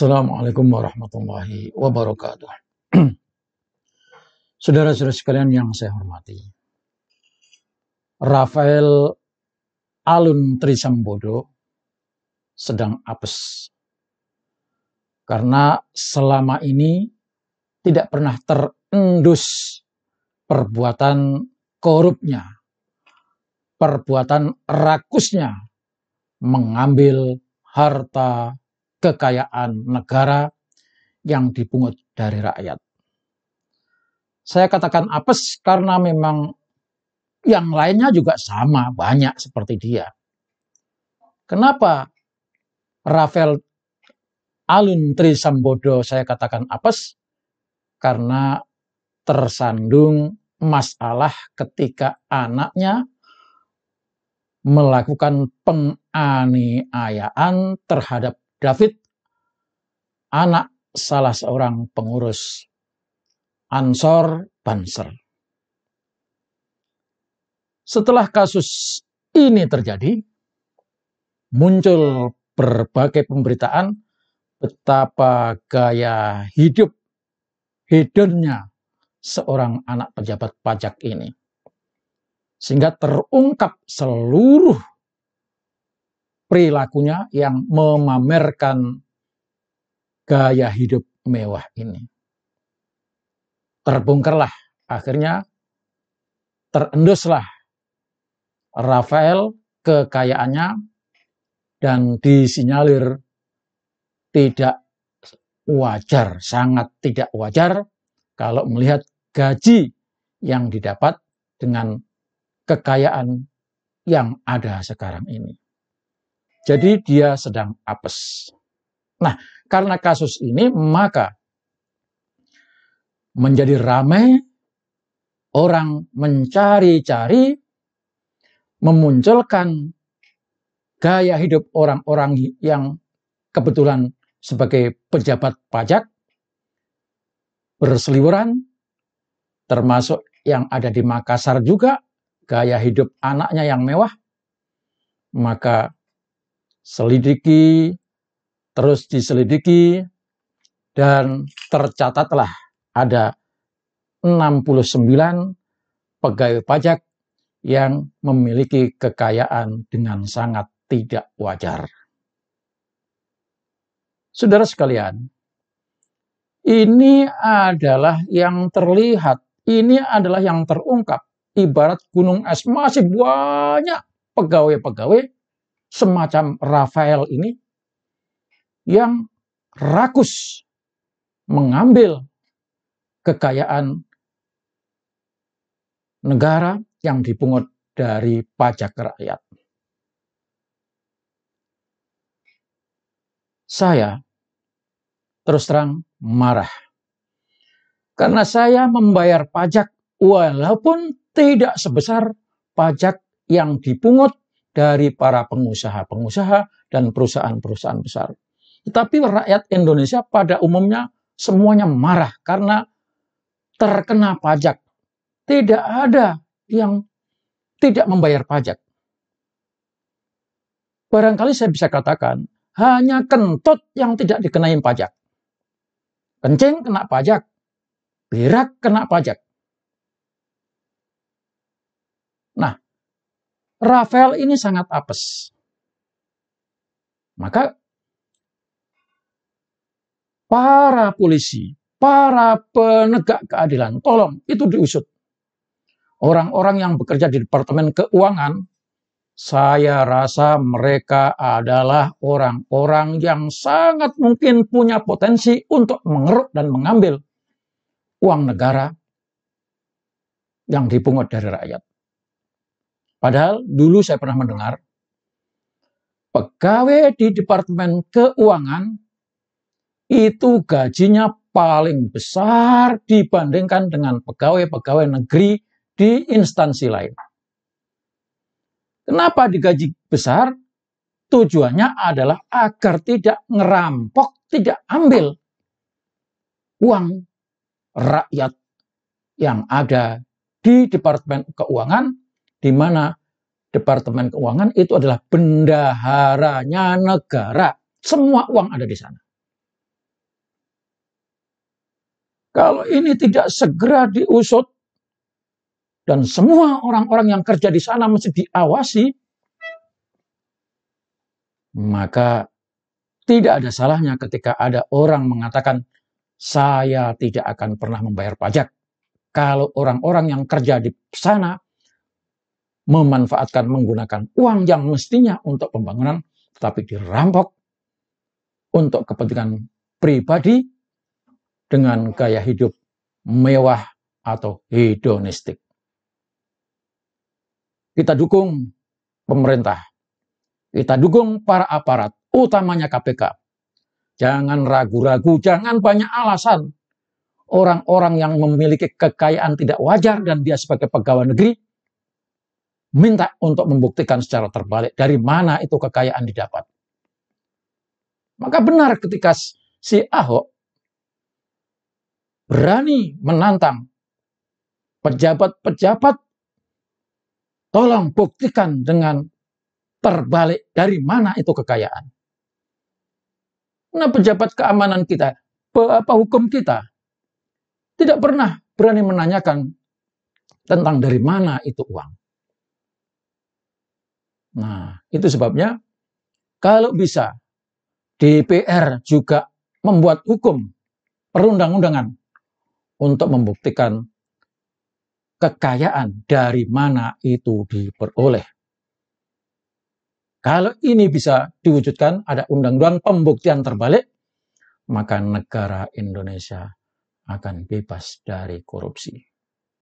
Assalamualaikum warahmatullahi wabarakatuh. Saudara-saudara sekalian yang saya hormati, Rafael Alun Trisambodo sedang apes karena selama ini tidak pernah terendus perbuatan korupnya, perbuatan rakusnya mengambil harta kekayaan negara yang dipungut dari rakyat. Saya katakan apes karena memang yang lainnya juga sama, banyak seperti dia. Kenapa Rafael Alun Trisambodo saya katakan apes? Karena tersandung masalah ketika anaknya melakukan penganiayaan terhadap David, anak salah seorang pengurus Ansor Banser. Setelah kasus ini terjadi, muncul berbagai pemberitaan betapa gaya hidup hedonnya seorang anak pejabat pajak ini. Sehingga terungkap seluruh perilakunya yang memamerkan gaya hidup mewah ini. Terbongkarlah, akhirnya terenduslah Rafael kekayaannya dan disinyalir tidak wajar, sangat tidak wajar kalau melihat gaji yang didapat dengan kekayaan yang ada sekarang ini. Jadi dia sedang apes. Nah, karena kasus ini maka menjadi ramai, orang mencari-cari, memunculkan gaya hidup orang-orang yang kebetulan sebagai pejabat pajak, berseliweran, termasuk yang ada di Makassar juga, gaya hidup anaknya yang mewah. Maka selidiki, terus diselidiki, dan tercatatlah ada 69 pegawai pajak yang memiliki kekayaan dengan sangat tidak wajar. Saudara sekalian, ini adalah yang terlihat, ini adalah yang terungkap. Ibarat gunung es, masih banyak pegawai-pegawai semacam Rafael ini yang rakus mengambil kekayaan negara yang dipungut dari pajak rakyat. Saya terus terang marah karena saya membayar pajak walaupun tidak sebesar pajak yang dipungut dari para pengusaha-pengusaha dan perusahaan-perusahaan besar. Tetapi rakyat Indonesia pada umumnya semuanya marah karena terkena pajak. Tidak ada yang tidak membayar pajak. Barangkali saya bisa katakan, hanya kentut yang tidak dikenai pajak. Kencing kena pajak, berak kena pajak. Nah, Rafael ini sangat apes. Maka para polisi, para penegak keadilan, tolong itu diusut. Orang-orang yang bekerja di Departemen Keuangan, saya rasa mereka adalah orang-orang yang sangat mungkin punya potensi untuk mengeruk dan mengambil uang negara yang dipungut dari rakyat. Padahal dulu saya pernah mendengar pegawai di Departemen Keuangan itu gajinya paling besar dibandingkan dengan pegawai-pegawai negeri di instansi lain. Kenapa digaji besar? Tujuannya adalah agar tidak ngerampok, tidak ambil uang rakyat yang ada di Departemen Keuangan, di mana Departemen Keuangan itu adalah bendaharanya negara. Semua uang ada di sana. Kalau ini tidak segera diusut, dan semua orang-orang yang kerja di sana mesti diawasi, maka tidak ada salahnya ketika ada orang mengatakan, saya tidak akan pernah membayar pajak. Kalau orang-orang yang kerja di sana memanfaatkan menggunakan uang yang mestinya untuk pembangunan, tetapi dirampok untuk kepentingan pribadi dengan gaya hidup mewah atau hedonistik. Kita dukung pemerintah, kita dukung para aparat, utamanya KPK. Jangan ragu-ragu, jangan banyak alasan. Orang-orang yang memiliki kekayaan tidak wajar dan dia sebagai pegawai negeri minta untuk membuktikan secara terbalik dari mana itu kekayaan didapat. Maka benar ketika si Ahok berani menantang pejabat-pejabat, tolong buktikan dengan terbalik dari mana itu kekayaan. Nah, pejabat keamanan kita, hukum kita, tidak pernah berani menanyakan tentang dari mana itu uang. Nah, itu sebabnya kalau bisa DPR juga membuat hukum perundang-undangan untuk membuktikan kekayaan dari mana itu diperoleh. Kalau ini bisa diwujudkan, ada undang-undang pembuktian terbalik, maka negara Indonesia akan bebas dari korupsi.